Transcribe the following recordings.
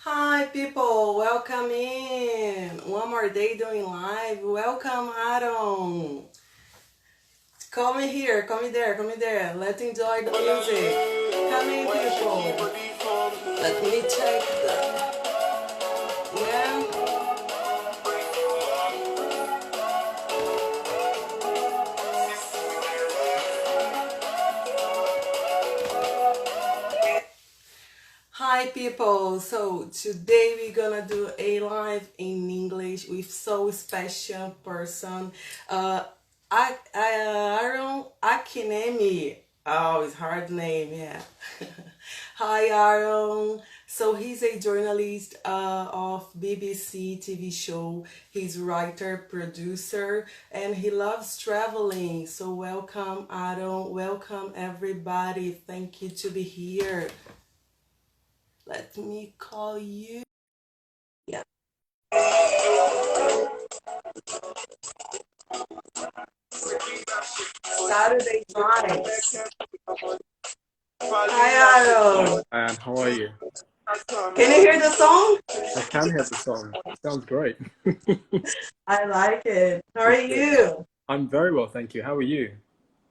Hi people, welcome in. One more day doing live. Welcome Aaron. Come in here, come in there, come in there. Let's enjoy the music. Come in people. Let me check the yeah. Hi people. So today we're gonna do a live in English with so special person. Aaron Akinyemi. Oh, it's hard name, yeah. Hi, Aaron. So he's a journalist of BBC TV show. He's writer, producer, and he loves traveling. So welcome, Aaron. Welcome, everybody. Thank you to be here. Let me call you. Yeah. Saturday vibes. Hi, Aaron. And how are you? Can you hear the song? I can hear the song. It sounds great. I like it. How are It's good. you? I'm very well, thank you. How are you?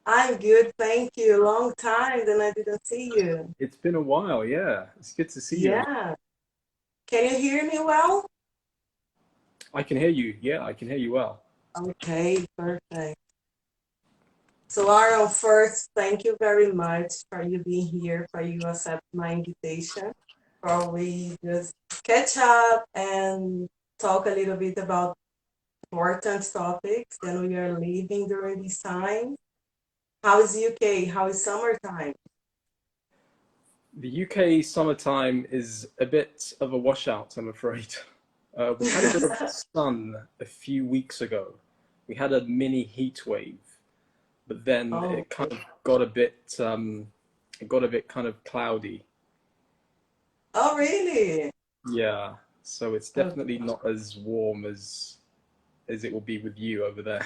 I'm good, thank you. Long time then I didn't see you. It's been a while, yeah. It's good to see you as Yeah. Can you hear me well? well. I can hear you. Yeah, I can hear you well. Okay, perfect. So Aaron, first, thank you very much for you being here, for you accept my invitation, for we just catch up and talk a little bit about important topics that we are living during this time. How is UK? How is summertime? The UK summertime is a bit of a washout, I'm afraid. We had a bit of sun a few weeks ago. We had a mini heat wave, but then Oh, it kind of got a bit it got a bit kind of cloudy. oh, really? Yeah, so it's definitely Okay. not as warm as it will be with you over there.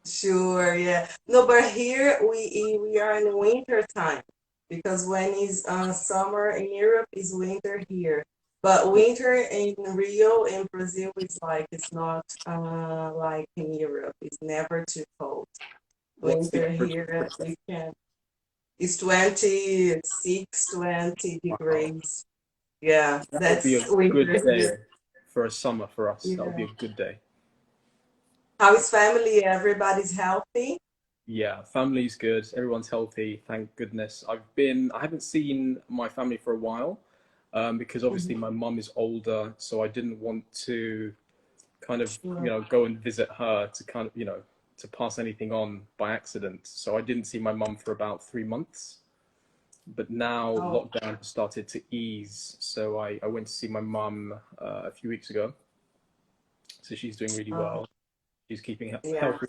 Sure, yeah. No, but here we are in winter time because when it's summer in Europe, is winter here. But winter in Rio in Brazil is like it's not like in Europe. It's never too cold. What's the Winter average here temperature? we can it's 26, 20 Wow. degrees. Yeah, That would be that's a good winter day here. for a summer for us. That would be Yeah. a good day. How is family? Everybody's healthy? Yeah, family's good. Everyone's healthy, thank goodness. I haven't seen my family for a while, because obviously Mhm. my mum is older, so I didn't want to kind of, Sure. go and visit her to kind of, to pass anything on by accident. So I didn't see my mum for about 3 months. But now Oh, lockdown has started to ease, so I went to see my mum a few weeks ago. So she's doing really oh, well. She's keeping yeah. healthy.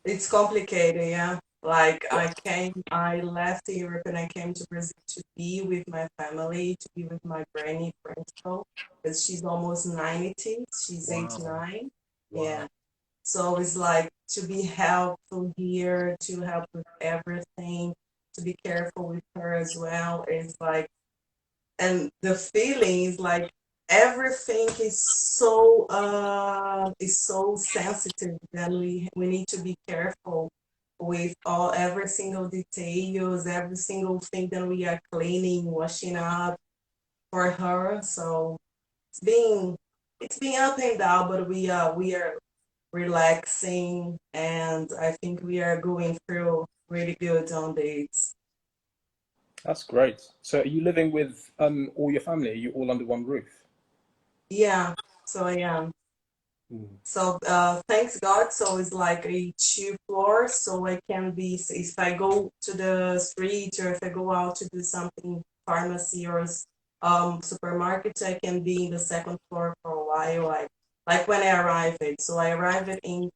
It's complicated, yeah. Like Yeah. I left Europe and I came to Brazil to be with my family, to be with my granny principal, because she's almost 90. She's Wow. 89. Wow. Yeah. So it's like to be helpful here, to help with everything, to be careful with her as well. It's like, and the feeling is like everything is so sensitive that we need to be careful with all every single details, every single thing that we are cleaning, washing up for her. So it's been it's been up and down, but we are relaxing, and I think we are going through really good on dates. That's great. So are you living with all your family? Are you all under one roof? Yeah, so I am. Mm. So thanks God. So it's like a two floors, so I can be if I go to the street or if I go out to do something pharmacy or supermarket, I can be in the second floor for a while. Like when I arrived. So I arrived in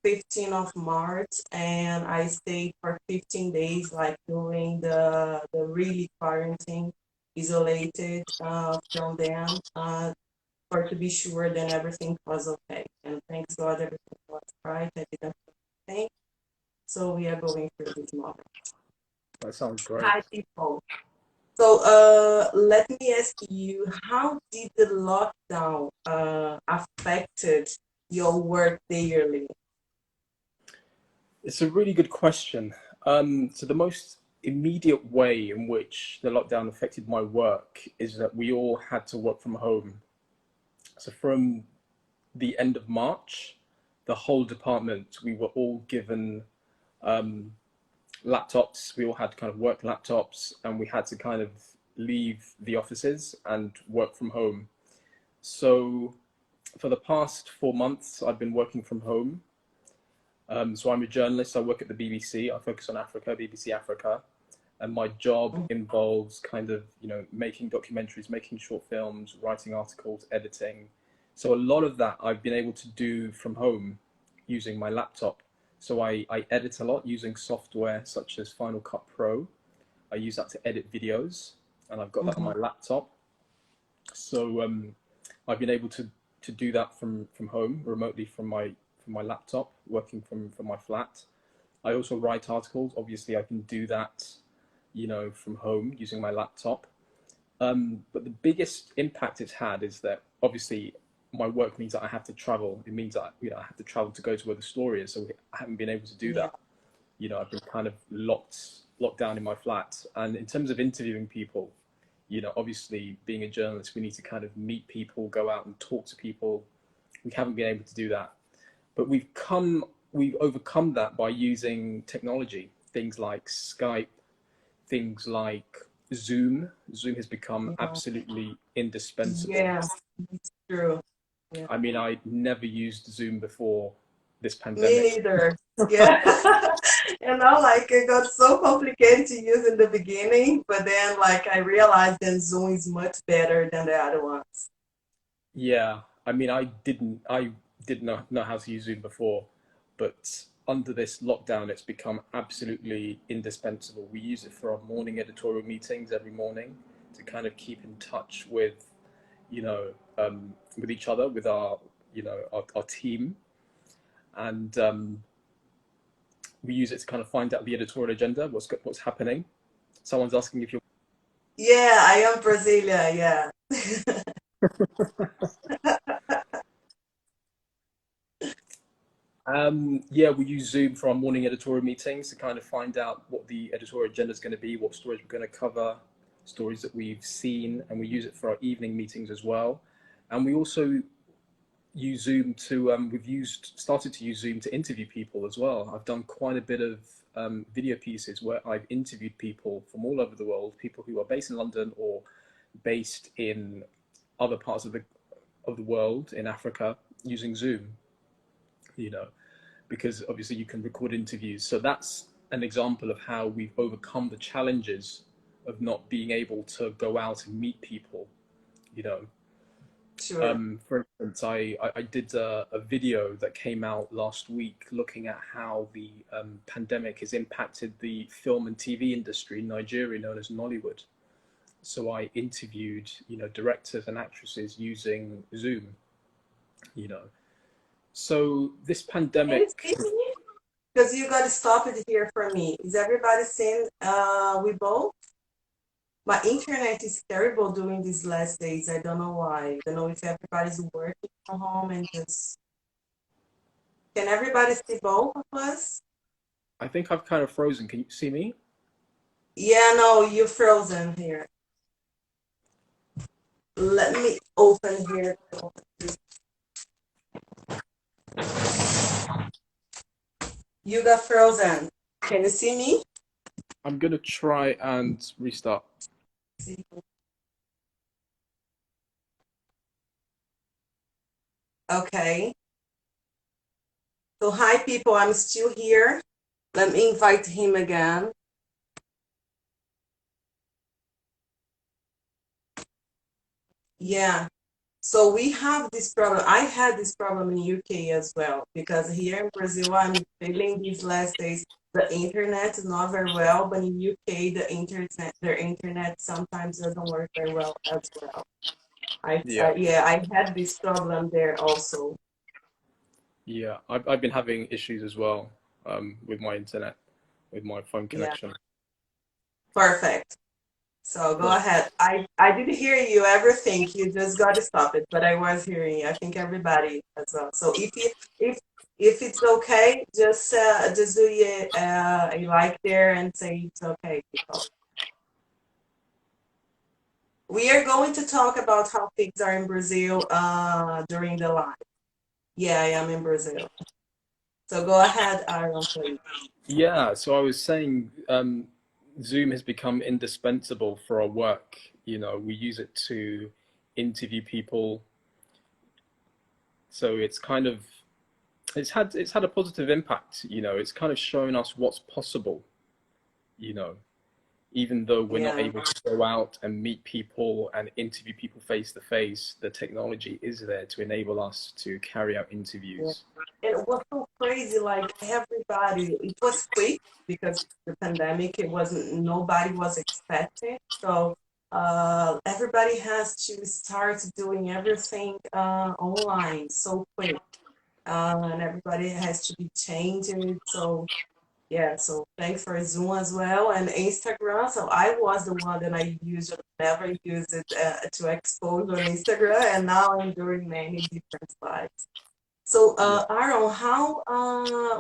15th of March and I stayed for 15 days, like doing the really quarantine, isolated from them. For to be sure then everything was okay. And thanks God everything was right. I didn't think. So we are going through this moment. That sounds great. Hi people. So, let me ask you, how did the lockdown affected your work daily? It's a really good question. So the most immediate way in which the lockdown affected my work is that we all had to work from home. So from the end of March, the whole department, we were all given um, laptops. We all had kind of work laptops, and we had to kind of leave the offices and work from home. So for the past 4 months, I've been working from home. So I'm a journalist. I work at the BBC. I focus on Africa, BBC Africa, and my job involves kind of making documentaries, making short films, writing articles, editing. So a lot of that I've been able to do from home using my laptop. So I edit a lot using software such as Final Cut Pro. I use that to edit videos, and I've got that on Mm-hmm. my laptop. So I've been able to do that from home remotely from my laptop, working from my flat. I also write articles. Obviously, I can do that, from home using my laptop. But the biggest impact it's had is that obviously my work means that I have to travel. It means that I have to travel to go to where the story is. So I haven't been able to do Yeah. that. I've been kind of locked down in my flat. And in terms of interviewing people, obviously being a journalist, we need to kind of meet people, go out and talk to people. We haven't been able to do that, but we've overcome that by using technology, things like Skype, things like Zoom. Zoom has become Yeah. absolutely indispensable. Yeah, it's true. Yeah. I mean, I never used Zoom before this Me pandemic. neither. Yeah. Like it got so complicated to use in the beginning, but then like I realized then Zoom is much better than the other ones. Yeah, I mean, I didn't know how to use Zoom before, but under this lockdown, it's become absolutely indispensable. We use it for our morning editorial meetings every morning to kind of keep in touch you know, with each other, with our team, and we use it to kind of find out the editorial agenda, what's happening. Someone's asking if you're. Yeah, I am Brasilia, yeah. Yeah, we use Zoom for our morning editorial meetings to kind of find out what the editorial agenda is going to be, what stories we're going to cover, stories that we've seen, and we use it for our evening meetings as well. And we also use Zoom to started to use Zoom to interview people as well. I've done quite a bit of video pieces where I've interviewed people from all over the world, people who are based in London or based in other parts of the world in Africa using Zoom. You know, because obviously you can record interviews. So that's an example of how we've overcome the challenges of not being able to go out and meet people. You know, Sure. for instance, I did a video that came out last week looking at how the pandemic has impacted the film and TV industry in Nigeria, known as Nollywood. So I interviewed, directors and actresses using Zoom. You know, so this Can you pandemic. speak to me? Because you got to stop it here for me. Is everybody saying we both? My internet is terrible during these last days. I don't know why. I don't know if everybody's working from home and just. Can everybody see both of us? I think I've kind of frozen. Can you see me? Yeah, no, you're frozen here. Let me open here. You got frozen. Can you see me? I'm gonna try and restart. Okay. So, hi, people. I'm still here. Let me invite him again. Yeah. So we have this problem. I had this problem in UK as well because here in Brazil, I'm feeling these last days the internet is not very well, but in UK, their internet sometimes doesn't work very well as well. Yeah, Yeah, I had this problem there also. yeah. I've been having issues as well with my internet, with my phone Yeah, connection. perfect. So go Right. ahead. I did hear you everything. You just got to stop it, but I was hearing you. I think everybody as well. So if it's okay, just do a like there and say it's okay, people. We are going to talk about how things are in Brazil during the live. Yeah, I am in Brazil. So go ahead, Aaron, please. Yeah, so I was saying, Zoom has become indispensable for our work. You know, we use it to interview people. So it's kind of it's had a positive impact, you know, it's kind of showing us what's possible, you know, even though we're not Yeah. able to go out and meet people and interview people face to face, the technology is there to enable us to carry out Yeah. interviews. It was so crazy, like everybody, it was quick because the pandemic, it wasn't, nobody was expecting. So everybody has to start doing everything online so quick. And everybody has to be changing. So yeah, so thanks for Zoom as well and Instagram. So I was the one that I usually never use it to expose on Instagram, and now I'm doing many different slides. So, Yeah. Aaron,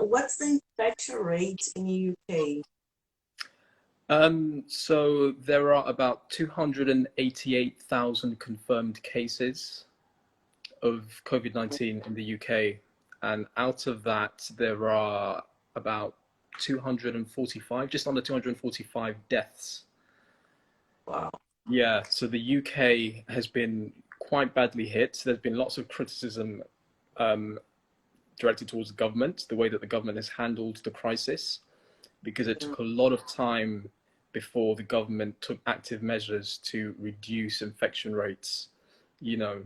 what's the infection rate in the UK? So there are about 288,000 confirmed cases of COVID-19 in the UK, and out of that, there are about 245, just under 245 deaths. Wow. Yeah, so the UK has been quite badly hit. There's been lots of criticism um, directed towards the government, the way that the government has handled the crisis, because it Mm. took a lot of time before the government took active measures to reduce infection rates. You know,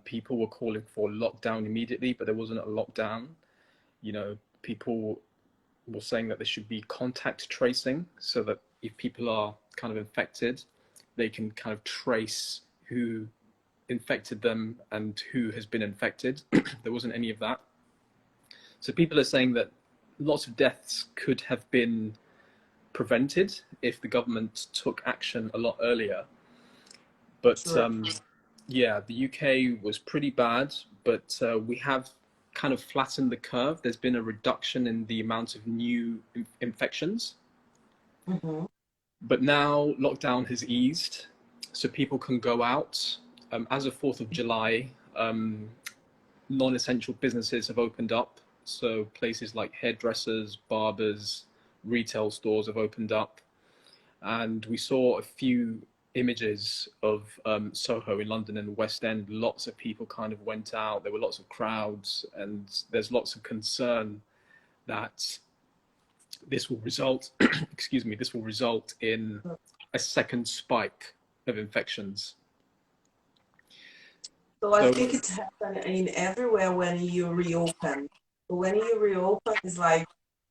people were calling for lockdown immediately, but there wasn't a lockdown. You know, people were saying that there should be contact tracing so that if people are kind of infected, they can kind of trace who infected them and who has been infected. There wasn't any of that. So people are saying that lots of deaths could have been prevented if the government took action a lot earlier. But Sure. yeah, the UK was pretty bad, but we have kind of flattened the curve. There's been a reduction in the amount of new infections. Mm-hmm. But now lockdown has eased, so people can go out. As of 4th of July, non-essential businesses have opened up. So places like hairdressers, barbers, retail stores have opened up. And we saw a few images of Soho in London and the West End. Lots of people kind of went out. There were lots of crowds, and there's lots of concern that this will result, excuse me, this will result in a second spike of infections. So I So think it's happening in everywhere when you reopen. When you reopen, it's like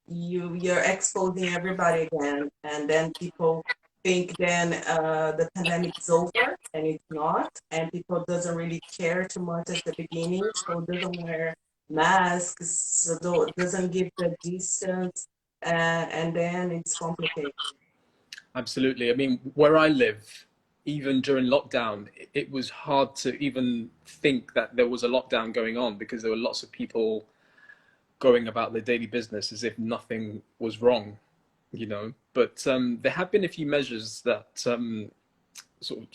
you're exposing everybody again, and then people think then the pandemic is over, and it's not, and people doesn't really care too much at the beginning, so doesn't wear masks, so doesn't give the distance, and then it's complicated. absolutely. I mean, where I live, even during lockdown, it was hard to even think that there was a lockdown going on because there were lots of people going about their daily business as if nothing was wrong, you know. But there have been a few measures that sort of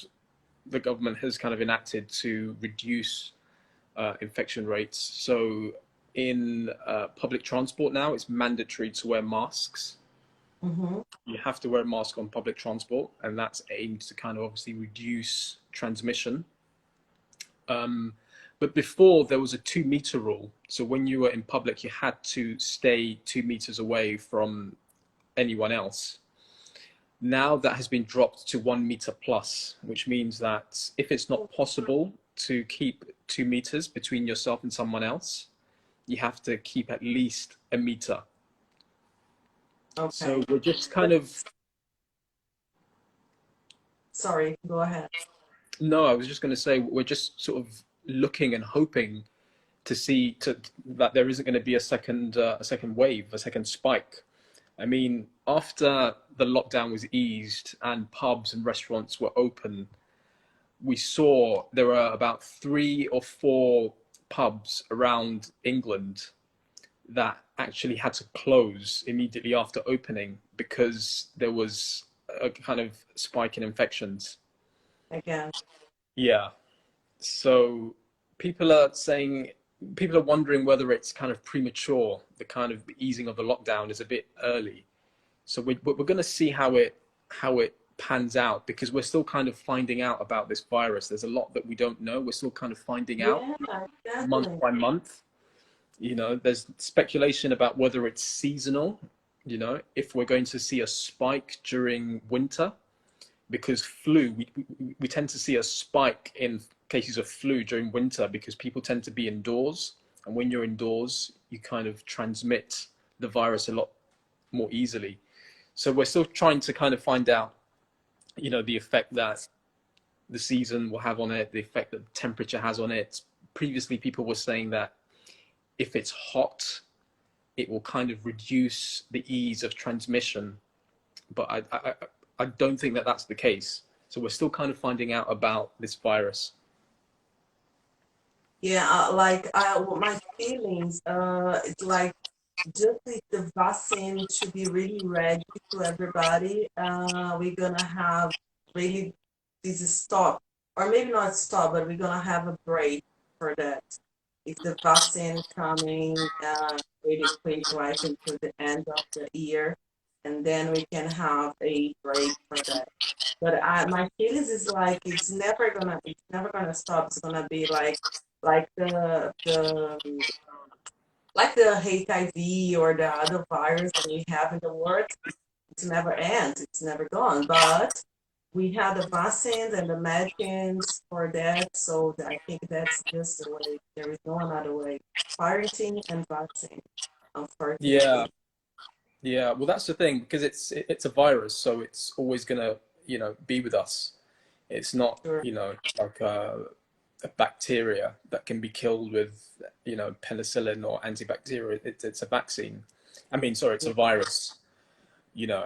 the government has kind of enacted to reduce infection rates. So in public transport now, it's mandatory to wear masks. Mm-hmm. You have to wear a mask on public transport, and that's aimed to kind of obviously reduce transmission. But before there was a 2 meter rule. So when you were in public, you had to stay 2 meters away from anyone else. Now that has been dropped to 1 meter plus, which means that if it's not possible to keep 2 meters between yourself and someone else, you have to keep at least a meter. So Okay. we're just kind But of, sorry, go ahead. no, I was just going to say, we're just sort of looking and hoping to see that there isn't going to be a second wave, a second spike. I mean, after the lockdown was eased and pubs and restaurants were open, we saw there were about 3 or 4 pubs around England that actually had to close immediately after opening because there was a kind of spike in infections. Again. Yeah. So people are saying, people are wondering whether it's kind of premature. The kind of easing of the lockdown is a bit early. So we're going to see how it pans out, because we're still kind of finding out about this virus. There's a lot that we don't know. We're still kind of finding out Yeah, month exactly. by month. There's speculation about whether it's seasonal, if we're going to see a spike during winter, because we tend to see a spike in cases of flu during winter because people tend to be indoors. And when you're indoors, you kind of transmit the virus a lot more easily. So we're still trying to kind of find out, the effect that the season will have on it, the effect that temperature has on it. Previously, people were saying that if it's hot, it will kind of reduce the ease of transmission. But I don't think that that's the case. So we're still kind of finding out about this virus. Yeah, my feelings, it's like just if the vaccine should be really ready to everybody, we're gonna have really this stop, or maybe not stop, but we're gonna have a break for that. If the vaccine coming really quick, like into the end of the year, and then we can have a break for that. But my feelings is like it's never gonna stop. It's gonna be like like the HIV or the other virus that we have in the world. It's never ends. It's never gone. But we have the vaccines and the medicines for that. So I think that's just the way. There is no another way. Quarantine and vaccine, Yeah, unfortunately. yeah. Well, that's the thing, because it's a virus, so it's always gonna be with us. It's not Sure. like a bacteria that can be killed with penicillin or antibacterial. It's a vaccine. I mean, sorry, it's Yeah. a virus.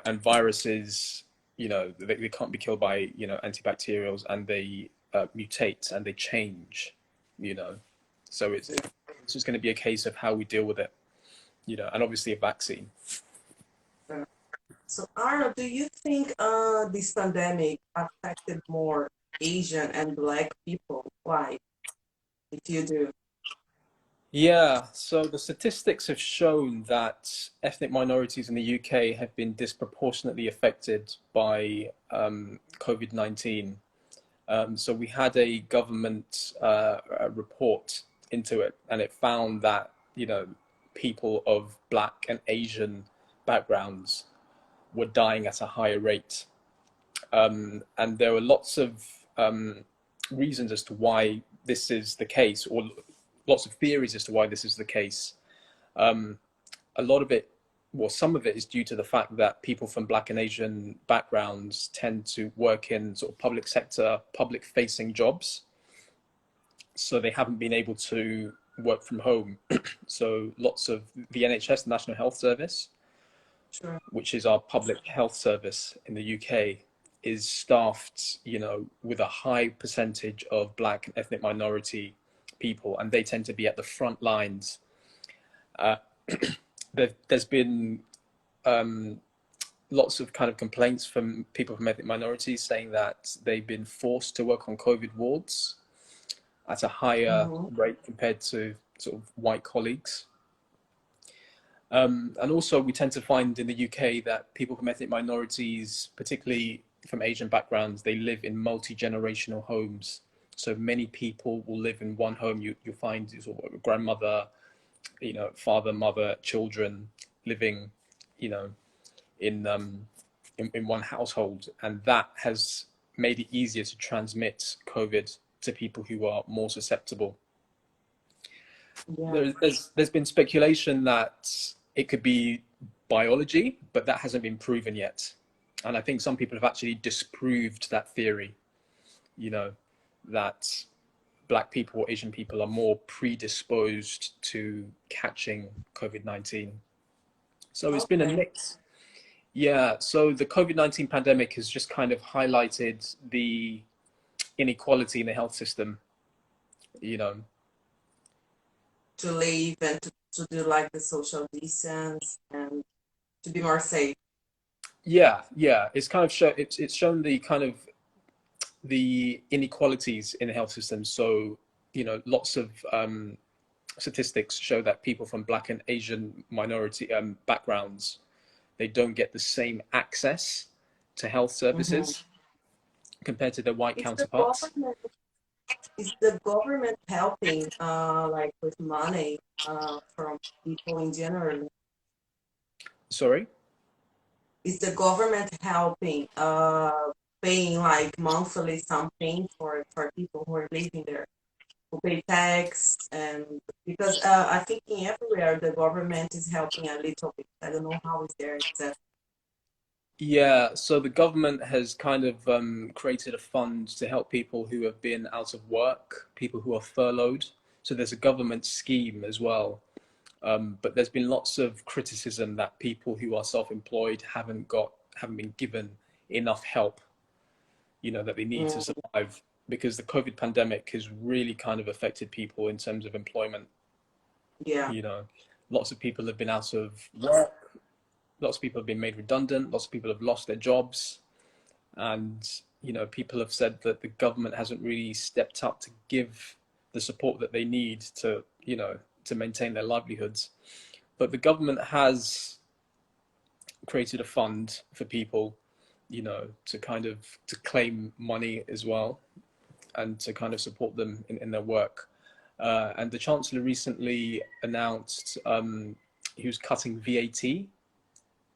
And viruses, they can't be killed by antibacterials, and they mutate and they change. you know so it's just going to be a case of how we deal with it, and obviously a vaccine. Sure. So Arnold, do you think this pandemic affected more Asian and Black people? Why? If you do. Yeah, so the statistics have shown that ethnic minorities in the UK have been disproportionately affected by COVID-19. So we had a government a report into it, and it found that people of Black and Asian backgrounds were dying at a higher rate. And there were lots of reasons as to why this is the case, or lots of theories as to why this is the case. Um, a lot of it, well, some of it is due to the fact that people from Black and Asian backgrounds tend to work in sort of public sector, public facing jobs. So they haven't been able to work from home. So lots of the NHS, the National Health Service, Sure. which is our public health service in the UK, is staffed, with a high percentage of Black and ethnic minority people, and they tend to be at the front lines. Uh, there's been lots of kind of complaints from people from ethnic minorities saying that they've been forced to work on COVID wards at a higher Mm-hmm. rate compared to sort of white colleagues. And also, we tend to find in the UK that people from ethnic minorities, particularly from Asian backgrounds, they live in multi-generational homes. So many people will live in one home. You'll find sort of a grandmother, father, mother, children living, you know, in, in one household, and that has made it easier to transmit COVID to people who are more susceptible. Yeah. There's been speculation that it could be biology, but that hasn't been proven yet. And I think some people have actually disproved that theory, that Black people or Asian people are more predisposed to catching COVID-19. So it's been a Okay. mix. Yeah, so the COVID-19 pandemic has just kind of highlighted the inequality in the health system, you know. to live and to do like the social distance and to be more safe. Yeah, yeah, it's kind of it's shown the kind of the inequalities in the health system. So, lots of statistics show that people from Black and Asian minority backgrounds, they don't get the same access to health Hmm. services compared to their white Is the counterparts. government is the government helping like with money from people in general? Sorry? Is the government helping paying like monthly something for people who are living there who pay tax? And because I think in everywhere the government is helping a little bit. I don't know how is there exactly. Yeah, so the government has kind of created a fund to help people who have been out of work, people who are furloughed. So there's a government scheme as well. But there's been lots of criticism that people who are self-employed haven't been given enough help, that they need to Mm, survive, because the COVID pandemic has really kind of affected people in terms of employment. yeah. You know, lots of people have been out of work, lots of people have been made redundant, lots of people have lost their jobs, and people have said that the government hasn't really stepped up to give the support that they need to maintain their livelihoods. But the government has created a fund for people, to kind of to claim money as well, and to kind of support them in their work. And the Chancellor recently announced he was cutting VAT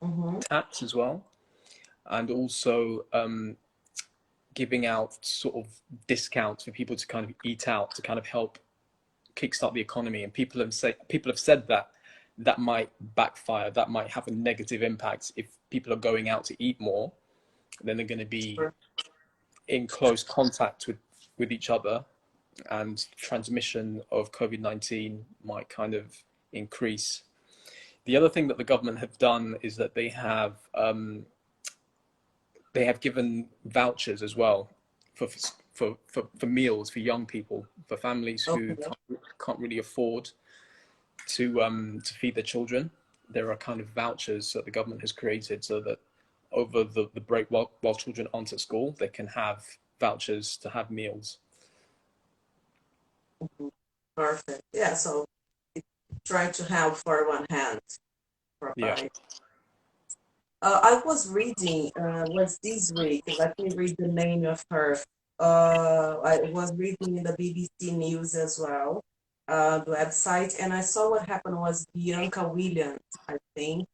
Mm-hmm. tax as well, and also giving out sort of discounts for people to kind of eat out to kind of help kickstart the economy. And people have said that that might backfire, that might have a negative impact. If people are going out to eat more, then they're going to be in close contact with each other, and transmission of COVID-19 might kind of increase. The other thing that the government have done is that they have given vouchers as well for meals for young people, for families who Okay. can't really afford to feed their children. There are kind of vouchers that the government has created so that over the break, while children aren't at school, they can have vouchers to have meals. Mhm. Perfect. Yeah. So try to help for one hand, Yeah. provide. I was reading, was this week, let me read the name of her. I was reading in the BBC News as well, the website, and I saw what happened was Bianca Williams, I think.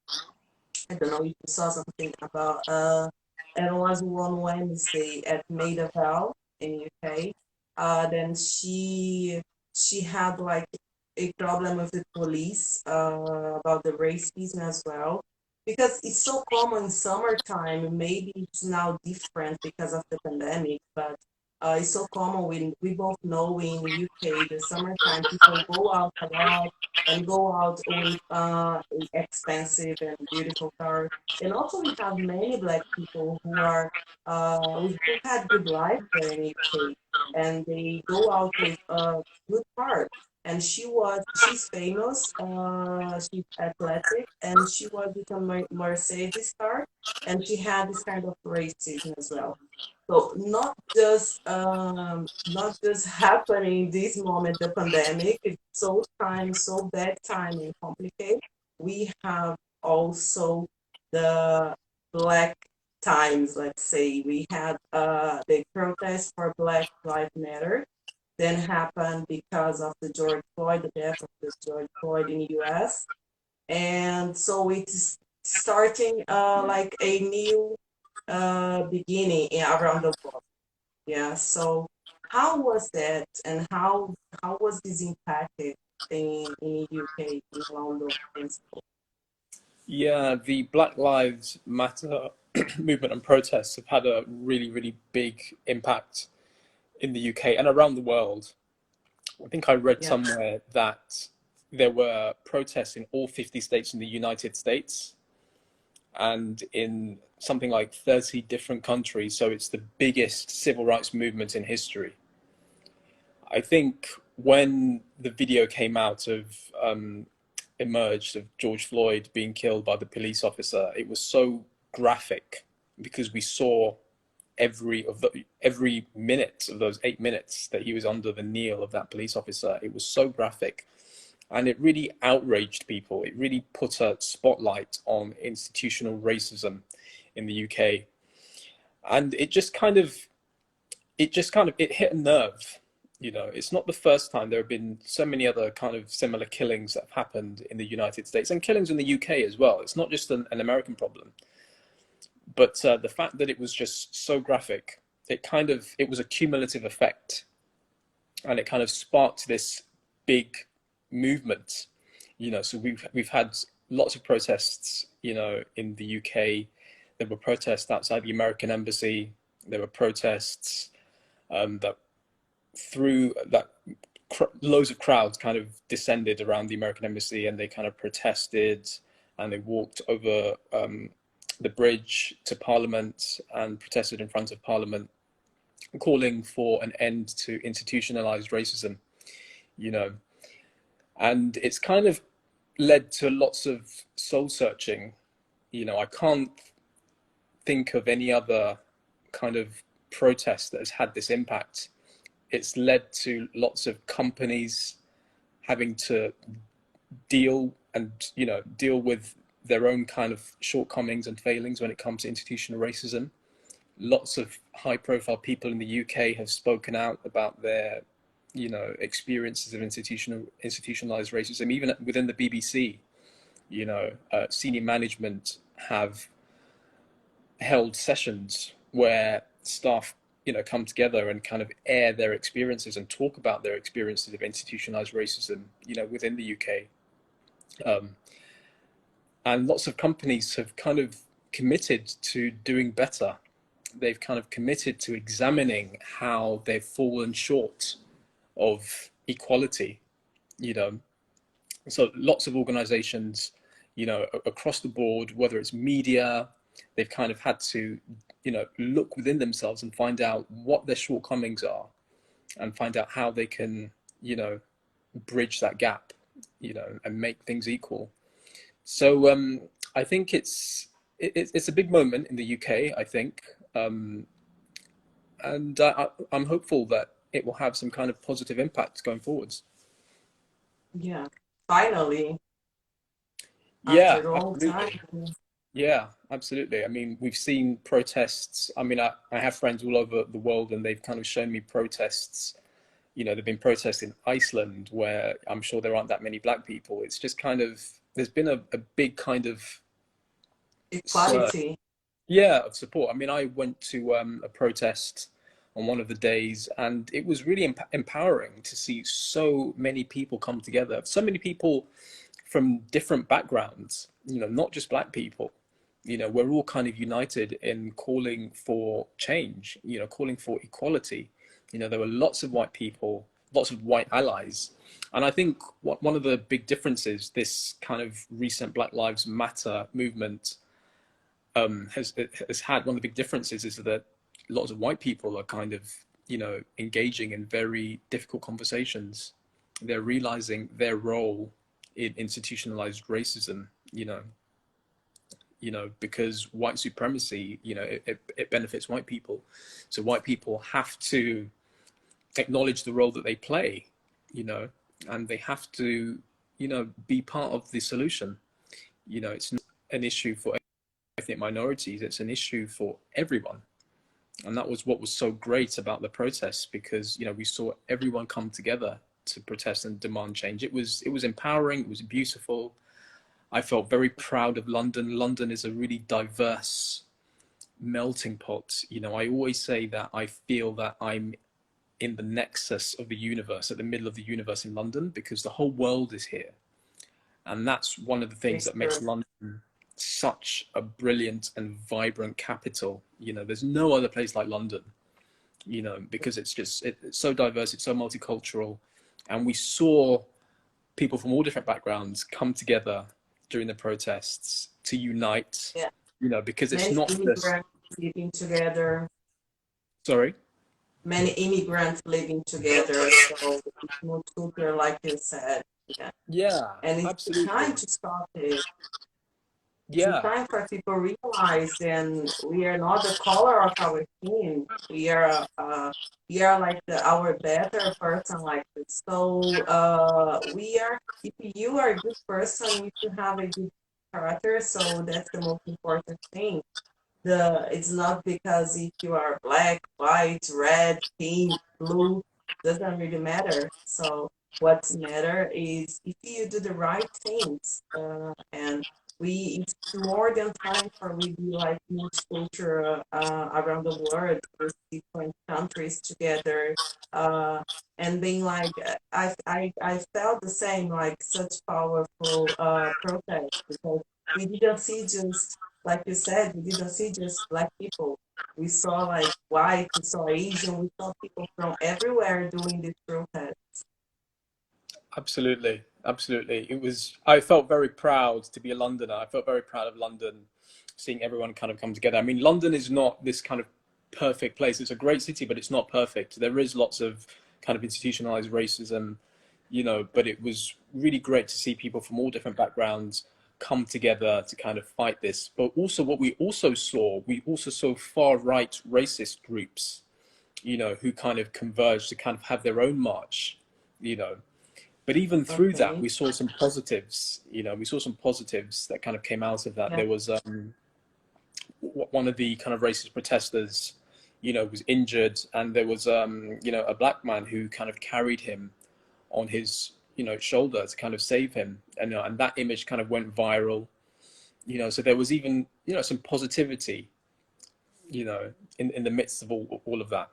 I don't know if you saw something about, and it was one Wednesday at Maida Vale in UK. Then she had like a problem with the police about the racism as well, because it's so common in summertime. Maybe it's now different because of the pandemic, but it's so common. We both know in UK the summertime people go out a lot and go out with expensive and beautiful cars. And also we have many black people who are who had good life there in UK, and they go out with good cars. And she's famous, she's athletic, and she was with a Mercedes car, and she had this kind of racism as well. So not just happening this moment, the pandemic, it's so bad time and complicated. We have also the black times, let's say. We had the protest for Black Lives Matter, then happened because of the death of the George Floyd in the US. And so it's starting like a new beginning around the world. Yeah. So how was that, and how was this impacted in UK in London, for instance? Yeah, the Black Lives Matter movement and protests have had a really, really big impact in the UK and around the world. I think I read Yeah. somewhere that there were protests in all 50 states in the United States, and in something like 30 different countries. So it's the biggest civil rights movement in history. I think when the video came out of emerged of George Floyd being killed by the police officer, it was so graphic because we saw every minute of those 8 minutes that he was under the kneel of that police officer. It was so graphic, and it really outraged people. It really put a spotlight on institutional racism in the UK, and it hit a nerve. You know, it's not the first time. There have been so many other kind of similar killings that have happened in the United States, and killings in the UK as well. It's not just an American problem. But the fact that it was just so graphic, it was a cumulative effect, and it kind of sparked this big movement. You know, so we've had lots of protests, you know, in the UK. There were protests outside the American embassy. There were protests loads of crowds kind of descended around the American embassy, and they kind of protested, and they walked over the bridge to Parliament and protested in front of Parliament, calling for an end to institutionalized racism, you know. And it's kind of led to lots of soul searching. You know, I can't think of any other kind of protest that has had this impact. It's led to lots of companies having to deal with their own kind of shortcomings and failings when it comes to institutional racism. Lots of high profile people in the UK have spoken out about their, you know, experiences of institutionalized racism. Even within the BBC, you know, senior management have held sessions where staff, you know, come together and kind of air their experiences and talk about their experiences of institutionalized racism, you know, within the UK. And lots of companies have kind of committed to doing better. They've kind of committed to examining how they've fallen short of equality, you know. So lots of organizations, you know, across the board, whether it's media, they've kind of had to, you know, look within themselves and find out what their shortcomings are and find out how they can, you know, bridge that gap, you know, and make things equal. So I think it's a big moment in the UK, I think. And I'm hopeful that it will have some kind of positive impact going forwards. Yeah, finally, Yeah, after a long absolutely. time. Yeah, absolutely. I mean, we've seen protests. I mean, I have friends all over the world, and they've kind of shown me protests. You know, there've been protests in Iceland where I'm sure there aren't that many black people. It's just kind of, there's been a big kind of surge, Equality. yeah, of support. I mean, I went to a protest on one of the days, and it was really empowering to see so many people come together. So many people from different backgrounds, you know, not just black people. You know, we're all kind of united in calling for change, you know, calling for equality. You know, there were lots of white people, lots of white allies. And I think one of the big differences this kind of recent Black Lives Matter movement has had, one of the big differences is that lots of white people are kind of, you know, engaging in very difficult conversations. They're realizing their role in institutionalized racism, because white supremacy, you know, it benefits white people. So white people have to acknowledge the role that they play, you know, and they have to, you know, be part of the solution. You know, it's not an issue for ethnic minorities, it's an issue for everyone. And that was what was so great about the protests, because, you know, we saw everyone come together to protest and demand change. It was empowering, it was beautiful. I felt very proud of London. London is a really diverse melting pot. You know, I always say that I feel that I'm in the nexus of the universe, at the middle of the universe in London, because the whole world is here. And that's one of the things It's that makes true. London such a brilliant and vibrant capital. You know, there's no other place like London, you know, because it's so diverse, it's so multicultural. And we saw people from all different backgrounds come together during the protests to unite, Yeah. because it's Many not just, immigrants living together, sorry. many immigrants living together. So it's multicultural, like you said. Yeah. Yeah, And it's the time absolutely. to stop it. It's Yeah, time for people realize then we are not the color of our skin. We are like our better person like this. So we are if you are a good person, if you have a good character, so that's the most important thing. It's not because if you are black, white, red, pink, blue, doesn't really matter. So what's matter is if you do the right things, and it's more than time for we be like multicultural around the world with different countries together, uh, and being like I felt the same like such powerful protest because we didn't see just like you said, we didn't see just black people. We saw like white, we saw Asian, we saw people from everywhere doing this protest. absolutely. Absolutely. I felt very proud to be a Londoner. I felt very proud of London, seeing everyone kind of come together. I mean, London is not this kind of perfect place. It's a great city, but it's not perfect. There is lots of kind of institutionalized racism, but it was really great to see people from all different backgrounds come together to kind of fight this. But also, what we also saw far right racist groups, who kind of converged to kind of have their own march, you know. But even through that, Okay. we saw some positives. We saw some positives that kind of came out of that. Yeah. There was one of the kind of racist protesters, was injured, and there was a black man who kind of carried him on his shoulder to kind of save him, and that image kind of went viral. So there was even some positivity, in the midst of all of that.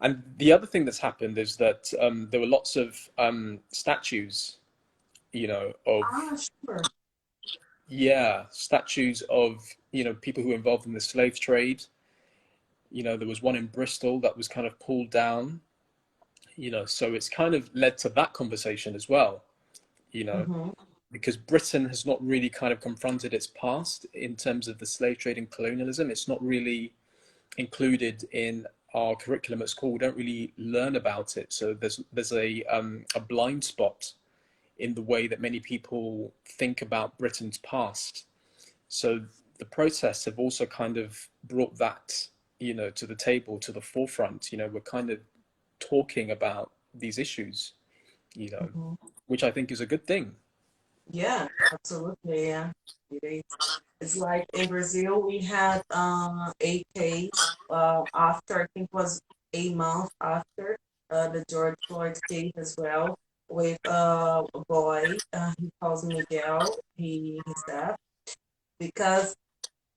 And the other thing that's happened is that there were lots of statues, of Ah, sure. statues of people who were involved in the slave trade. There was one in Bristol that was kind of pulled down. So it's kind of led to that conversation as well. You know, Mm-hmm. because Britain has not really kind of confronted its past in terms of the slave trade and colonialism. It's not really included in our curriculum at school. We don't really learn about it. So there's a blind spot in the way that many people think about Britain's past. So the protests have also kind of brought that, to the table, to the forefront. We're kind of talking about these issues, you know, Mm-hmm. which I think is a good thing. Yeah, absolutely. Yeah, it is. It's like in Brazil, we had a case after, I think was a month after the George Floyd case as well, with a boy. He calls Miguel. He's deaf because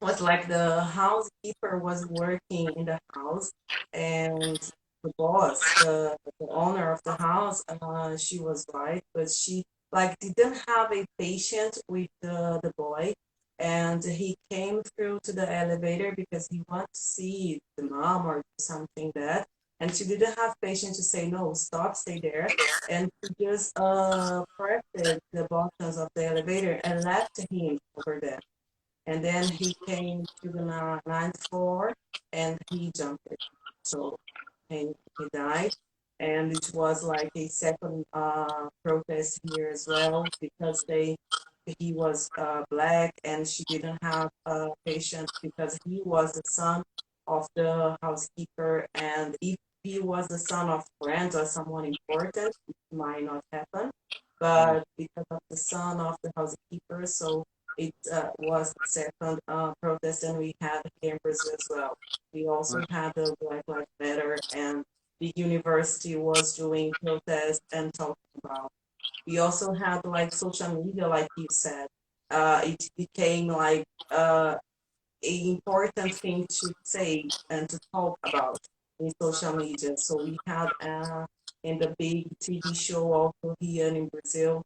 was like the housekeeper was working in the house and the boss, the owner of the house, she was white, but she like didn't have a patient with the boy, and he came through to the elevator because he wanted to see the mom or something that, and she didn't have patience to say no, stop, stay there, and she just pressed the buttons of the elevator and left him over there. And then he came to the ninth floor and he jumped it. So he died. And it was like a second protest here as well because he was black and she didn't have a patient because he was the son of the housekeeper. And if he was the son of friends or someone important, it might not happen. Mm. But because of the son of the housekeeper, so it was the second protest, and we had here in Brazil as well. We also had the Black Lives Matter, and the university was doing protests and talking about. We also had like social media, like you said. It became like an important thing to say and to talk about in social media. So we had in the big TV show also here in Brazil,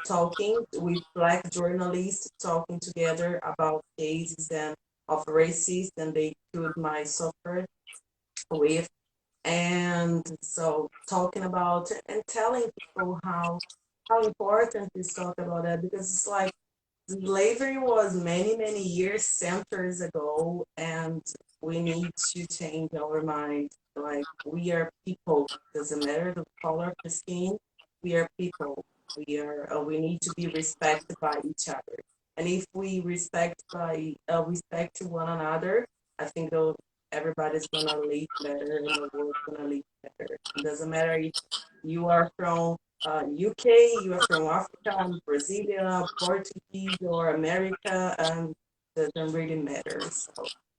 talking with black journalists talking together about cases and of racism and they could might suffer with. And so talking about and telling people how important is talk about that because it's like Slavery was many, many years, centuries ago, and we need to change our mind. Like, we are people. Doesn't matter the color of the skin. We are people. We need to be respected by each other. And if we respect one another, I think though everybody's gonna live better and the world's gonna live better. It doesn't matter if you are from UK, you are from Africa, I'm Brazilian, Portuguese, or America, doesn't really matter. So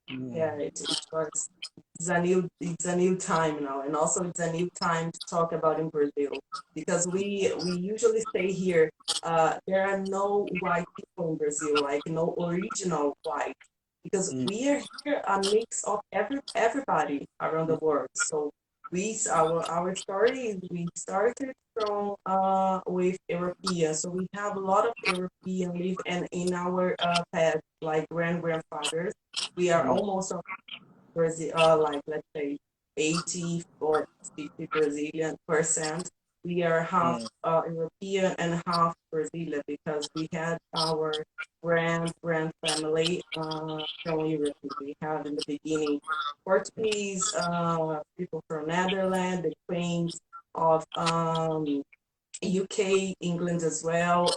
yeah, Mm. it was it's a new time now, and also it's a new time to talk about in Brazil because we usually say here there are no white people in Brazil, like no original white, because Mm. we are here a mix of everybody around the world. So our story is we started from with Europeans, so we have a lot of European live and in our past, like grandfathers. We are Mm. almost Brazil, like let's say 80 or 50 Brazilian percent. We are half Mm. European and half Brazilian because we had our grand family from Europe. We have in the beginning Portuguese, people from Netherlands, the Queens of UK, England as well,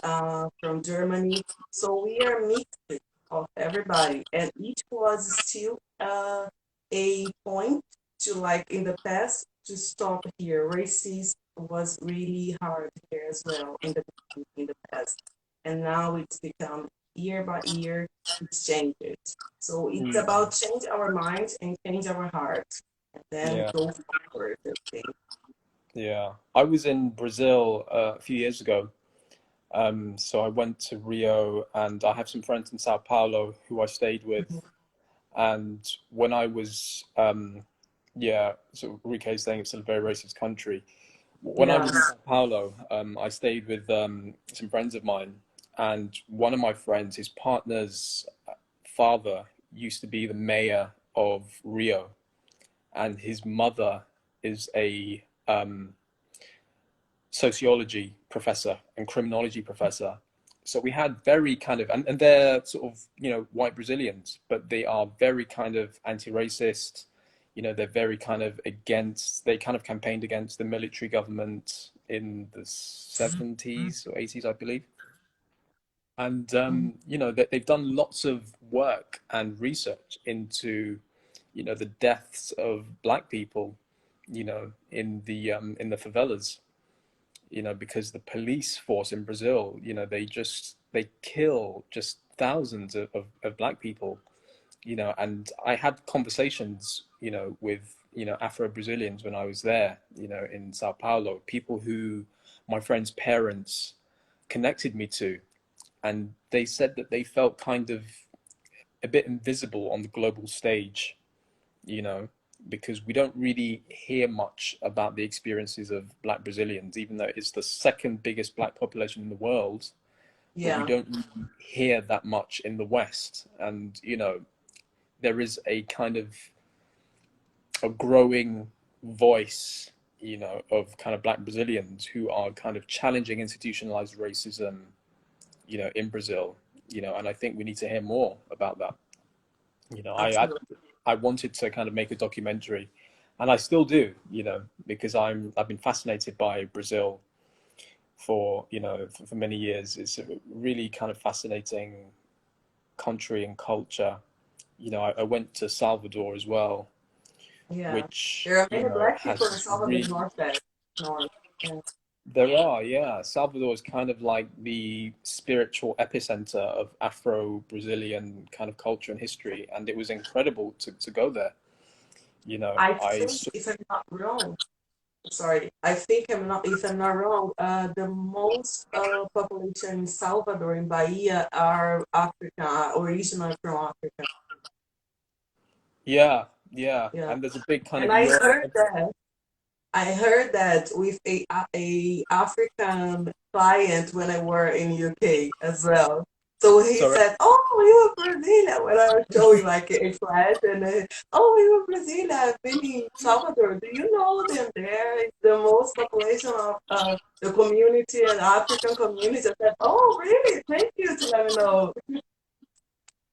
from Germany. So we are mixed of everybody, and each was still a point to like in the past to stop here. Racist was really hard here as well in the past, and now it's become year by year it's changed. So it's Mm. about change our minds and change our heart, and then Yeah. go forward. I think. Yeah. I was in Brazil a few years ago. So I went to Rio, and I have some friends in Sao Paulo who I stayed with. And when I was, yeah, so Rique is saying it's a very racist country. When I was in Yes. Sao Paulo, I stayed with some friends of mine, and one of my friends, his partner's father, used to be the mayor of Rio, and his mother is a sociology professor and criminology professor. So we had very kind of, and they're sort of, white Brazilians, but they are very kind of anti-racist. They're very kind of against, they kind of campaigned against the military government in the 70s or 80s, I believe. And, they've done lots of work and research into, the deaths of black people, in the favelas, because the police force in Brazil, they kill just thousands of black people, and I had conversations, with, Afro-Brazilians when I was there, in Sao Paulo, people who my friend's parents connected me to, and they said that they felt kind of a bit invisible on the global stage, you know, because we don't really hear much about the experiences of black Brazilians, even though it's the second biggest black population in the world, but we Yeah. don't really hear that much in the West. And, there is a kind of a growing voice, of kind of black Brazilians who are kind of challenging institutionalized racism, in Brazil, and I think we need to hear more about that. You know, I, I Absolutely. I wanted to kind of make a documentary, and I still do, because I've been fascinated by Brazil for for many years. It's a really kind of fascinating country and culture. I went to Salvador as well, Yeah. which There are many black people in has Salvador really North. Yeah. there are, yeah. Salvador is kind of like the spiritual epicenter of Afro-Brazilian kind of culture and history, and it was incredible to go there. I I think, if I'm not wrong, sorry, I think I'm not, if I'm not wrong, the most population in Salvador in Bahia are African, originally from Africa. Yeah, yeah, Yeah. and there's a big kind And of Euro. I heard that with a African client when I were in UK as well. So he Sorry. said, "Oh, you were Brazilian." When I was showing like a flash, and "Oh, you were Brazilian. I've been in Salvador. Do you know them there? It's the most population of the community and African community." I said, "Oh, really? Thank you to let me know."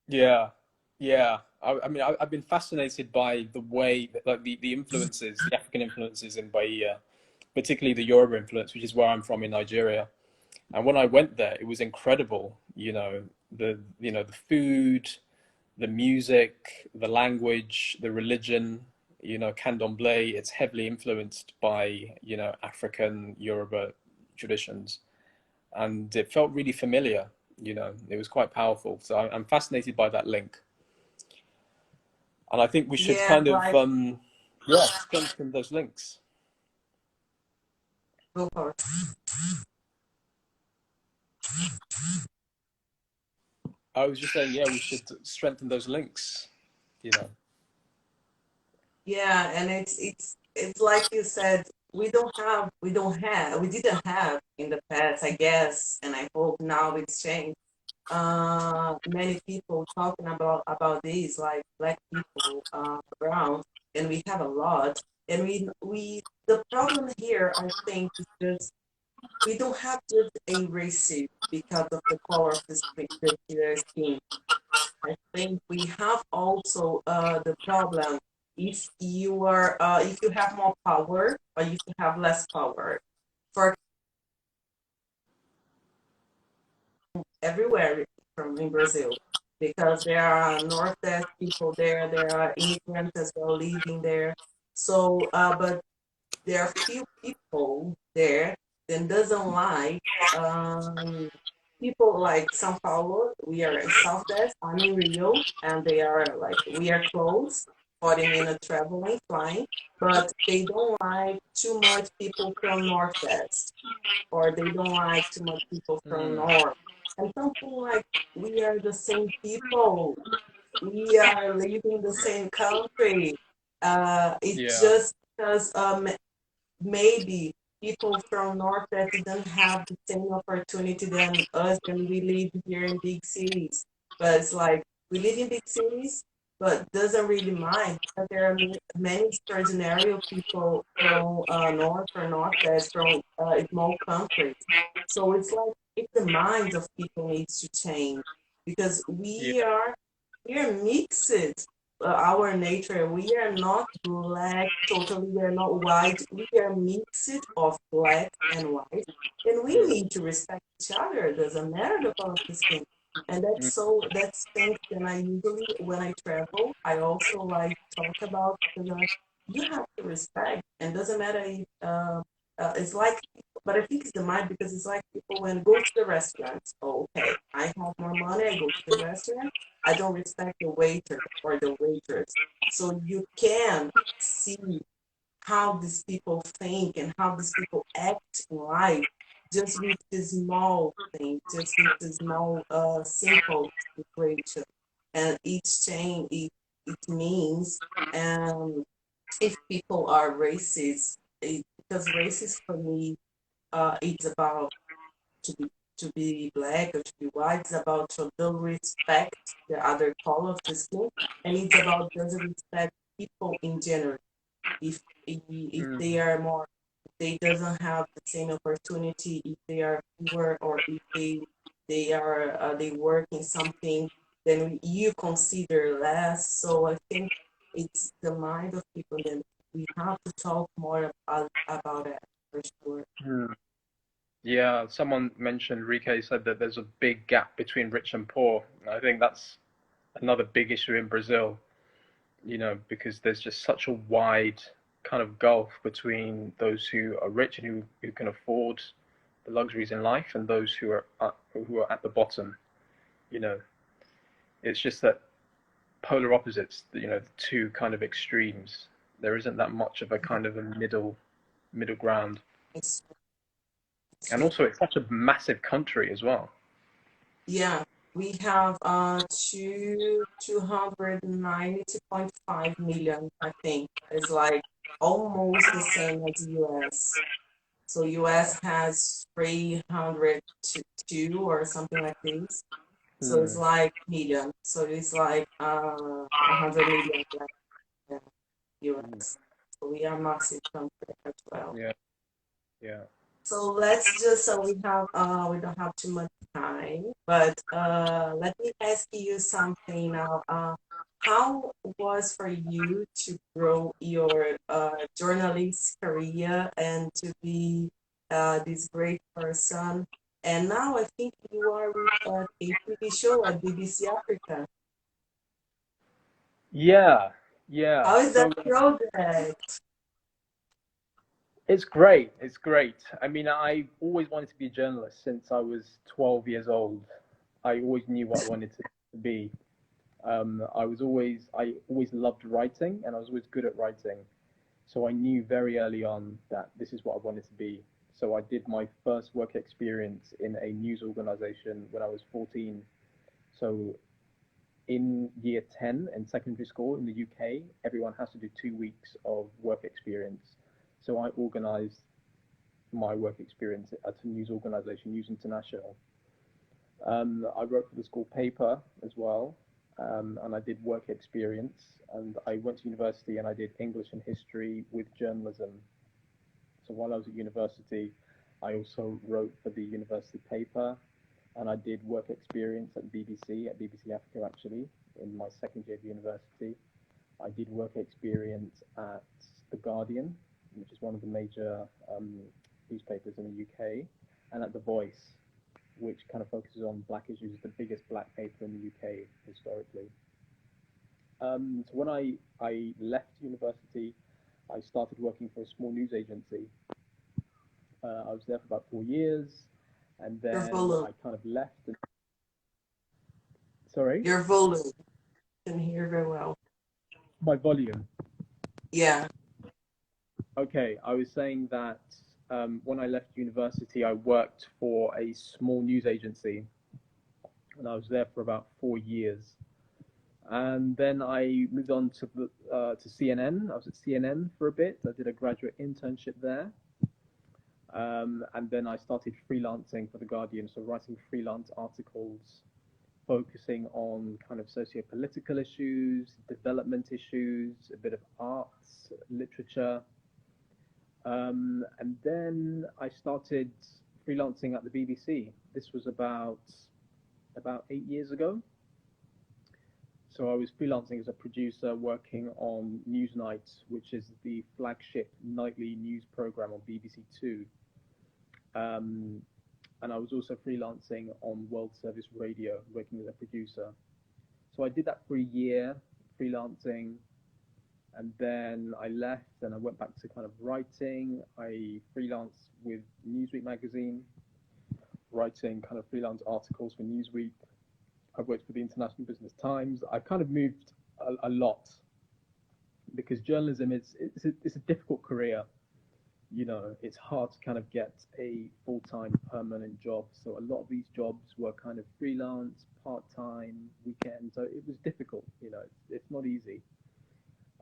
Yeah, yeah. I mean, I've been fascinated by the way, that, like the influences, the African influences in Bahia, particularly the Yoruba influence, which is where I'm from in Nigeria. And when I went there, it was incredible. The food, the music, the language, the religion. Candomblé. It's heavily influenced by African Yoruba traditions, and it felt really familiar. It was quite powerful. So I'm fascinated by that link, and I think we should Yeah, kind of like yeah, strengthen those links. go for it. I was just saying, yeah, we should strengthen those links. You know. Yeah, and it's like you said, we didn't have in the past, I guess, and I hope now it's changed. Many people talking about this, like black people around, and we have a lot. And we the problem here, I think, is just we don't have just a racism because of the color of their skin. I think we have also the problem if you have more power or if you have less power. For everywhere from in Brazil, because there are Northwest people there, there are immigrants as well living there. So, but there are few people there that doesn't like um, people like São Paulo. We are in Southwest. I'm in Rio, and they are like we are close, 40 minute traveling, flying. But they don't like too much people from Northwest, or they don't like too much people from Mm, North. And something like we are the same people. We are living in the same country. It's yeah. just because maybe people from North that didn't have the same opportunity than us when we live here in big cities. But it's like we live in big cities, but doesn't really mind because there are many extraordinary people from North or Northwest from small countries. So it's like if the minds of people needs to change because Yeah. we are mixed our nature. We are not black totally. We are not white. We are mixed of black and white, and we Mm, need to respect each other. It doesn't matter the color of the skin, and mm, that's things that I usually when I travel, I also like talk about because you have to respect, and doesn't matter if it's like. But I think it's the mind because it's like people when go to the restaurants. Oh, okay, I have more money. I go to the restaurant. I don't respect the waiter or the waitress. So you can see how these people think and how these people act in life just with the small thing, just with the small, simple situation. And each change, it means, and if people are racist, because racist for me, it's about to be to be black or to be white. It's about to don't respect the other color of the skin, and it's about doesn't respect people in general. If mm. they are more, if they doesn't have the same opportunity, if they are poor, or if they work in something, then you consider less. So I think it's the mind of people that we have to talk more about it for sure. Mm. Yeah, someone mentioned, Rike said that there's a big gap between rich and poor. I think that's another big issue in Brazil, because there's just such a wide kind of gulf between those who are rich and who can afford the luxuries in life and those who are at the bottom. You know, it's just that polar opposites, the two kind of extremes. There isn't that much of a kind of a middle ground. It's, it's And true. also, it's such a massive country as well. Yeah, we have 290.5 million, I think. It's like almost the same as US. So US has 302 or something like this. So it's Hmm. like million. So it's like 100 million Hmm. US. So we are massive country as well. Yeah. Yeah. So let's just so we don't have too much time, but let me ask you something now. How was for you to grow your journalist career and to be this great person? And now I think you are with a TV show at BBC Africa. Yeah. Yeah. How is that So project? it's great. It's great. I mean, I always wanted to be a journalist since I was 12 years old. I always knew what I wanted to be. I always loved writing, and I was always good at writing. So I knew very early on that this is what I wanted to be. So I did my first work experience in a news organization when I was 14. So in year 10 in secondary school in the UK, everyone has to do 2 weeks of work experience. So I organized my work experience at a news organization, News International. I wrote for the school paper as well, and I did work experience. And I went to university and I did English and history with journalism. So while I was at university, I also wrote for the university paper, and I did work experience at BBC, at BBC Africa actually, in my second year of university. I did work experience at The Guardian, which is one of the major newspapers in the UK, and at The Voice, which kind of focuses on black issues, the biggest black paper in the UK historically. So when I left university, I started working for a small news agency. I was there for about 4 years, and Your then volume. I kind of left. And, sorry, Your volume. Can hear very well. my volume. Yeah. Okay, I was saying that when I left university, I worked for a small news agency, and I was there for about 4 years. And then I moved on to CNN. I was at CNN for a bit. I did a graduate internship there, and then I started freelancing for the Guardian, so writing freelance articles, focusing on kind of socio-political issues, development issues, a bit of arts, literature. And then I started freelancing at the BBC. This was about 8 years ago. So I was freelancing as a producer, working on Newsnight, which is the flagship nightly news program on BBC Two. Um, and I was also freelancing on World Service Radio, working as a producer. So I did that for a year, freelancing, and then I left and I went back to kind of writing. I freelanced with Newsweek magazine, writing kind of freelance articles for Newsweek. I've worked for the International Business Times. I've kind of moved a lot because journalism it's a difficult career. You know, it's hard to kind of get a full-time permanent job. So a lot of these jobs were kind of freelance, part-time, weekend. So it was difficult. You know, it's not easy.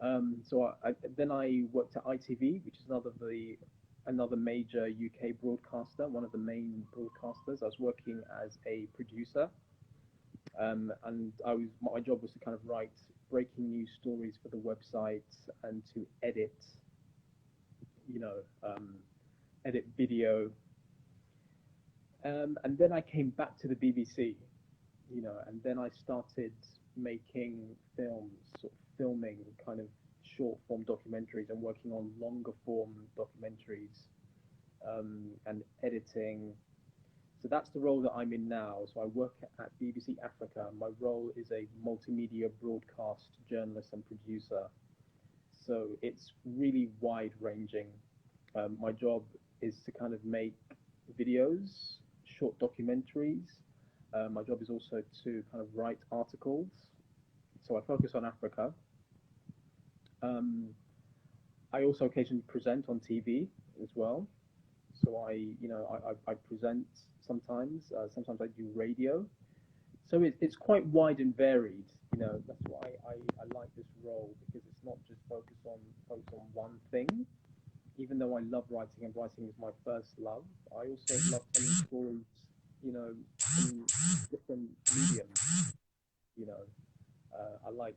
Then I worked at ITV, which is another major UK broadcaster, one of the main broadcasters. I was working as a producer, and my job was to kind of write breaking news stories for the website and to you know, um, edit video. And then I came back to the BBC, you know, and then I started making films, sort of filming kind of short form documentaries and working on longer form documentaries, and editing. So that's the role that I'm in now. So I work at BBC Africa. My role is a multimedia broadcast journalist and producer. So it's really wide ranging. My job is to kind of make videos, short documentaries. My job is also to kind of write articles. So I focus on Africa. Um, I also occasionally present on TV as well. So I present sometimes. Sometimes I do radio. So it's quite wide and varied. You know, that's why I like this role because it's not just focused on one thing. Even though I love writing and writing is my first love, I also love telling stories you know, in different mediums. You know, I like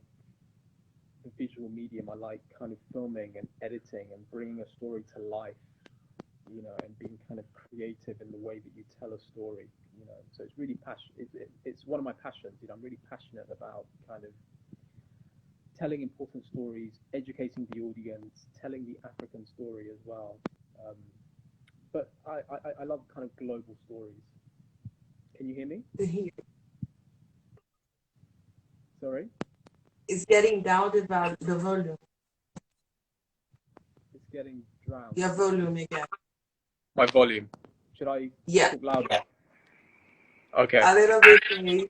the visual medium. I like kind of filming and editing and bringing a story to life, you know, and being kind of creative in the way that you tell a story, you know. So it's really it's one of my passions. You know, I'm really passionate about kind of telling important stories, educating the audience, telling the African story as well. Um, but I love kind of global stories. Can you hear me? Sorry? It's getting down the volume. It's getting drowned. Your volume again. My volume. Should I talk louder? Okay. A little bit, please.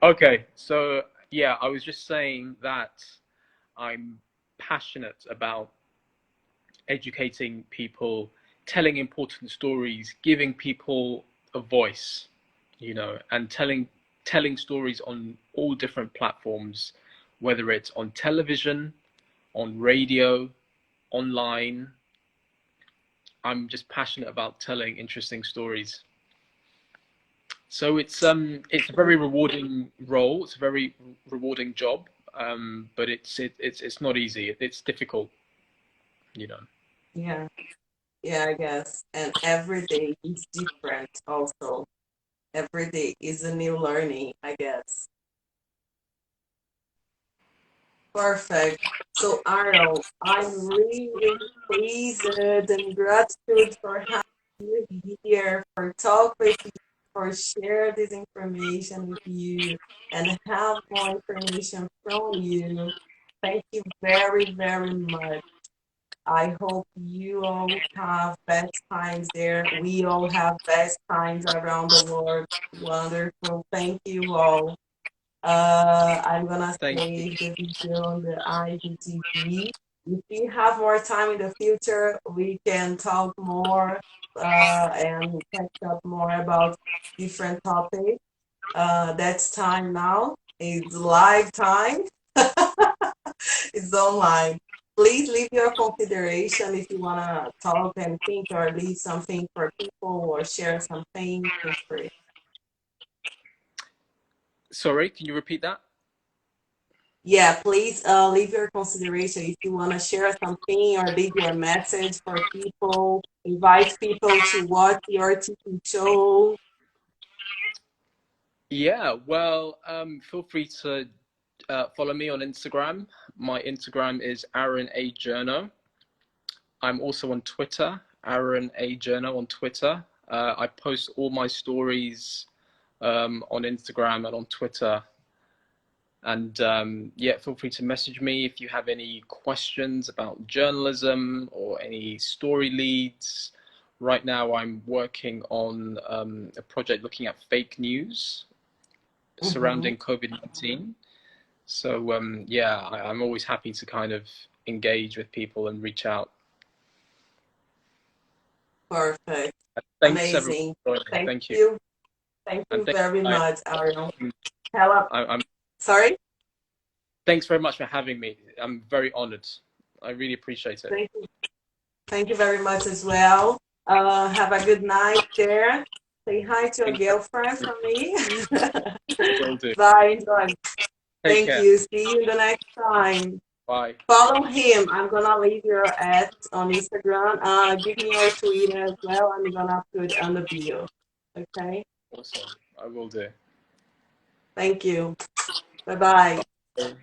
Okay. So, yeah, I was just saying that I'm passionate about educating people, telling important stories, giving people a voice, you know, and telling stories on all different platforms, whether it's on television, on radio, online. I'm just passionate about telling interesting stories. So it's a very rewarding role. It's a very rewarding job, but it's not easy. It's difficult, you know. Yeah, I guess. And every day is different also. Every day is a new learning, I guess. Perfect. So, Arnold, I'm really, really pleased and gratitude for having you here, for talk with you, for share this information with you, and have more information from you. Thank you very, very much. I hope you all have best times there. We all have best times around the world. Wonderful. Thank you all. I'm gonna save the video on the IGTV. If you have more time in the future, we can talk more and catch up more about different topics. That's time now. It's live time. It's online. Please leave your consideration if you wanna talk and think or leave something for people or share something. Feel free. Sorry, can you repeat that? Yeah, please leave your consideration if you want to share something or leave your message for people, invite people to watch your TV show. Yeah, well, feel free to follow me on Instagram. My Instagram is Aaron A. Journo. I'm also on Twitter, Aaron A. Journo on Twitter. I post all my stories on Instagram and on Twitter. And yeah, feel free to message me if you have any questions about journalism or any story leads. Right now, I'm working on a project looking at fake news surrounding COVID-19. So yeah, I'm always happy to kind of engage with people and reach out. Perfect. Thanks, amazing. everyone. Thank you. Thank you very much, Ariel. Hello. Sorry? Thanks very much for having me. I'm very honored. I really appreciate it. Thank you. Thank you very much as well. Have a good night there. Say hi to your girlfriend for me. Will do. Bye. Thank care. you. See you the next time. Bye. Follow him. I'm gonna leave your ad on Instagram. Give me your Twitter as well. I'm gonna put on the bio. Okay. Awesome. I will do. Thank you. Bye bye.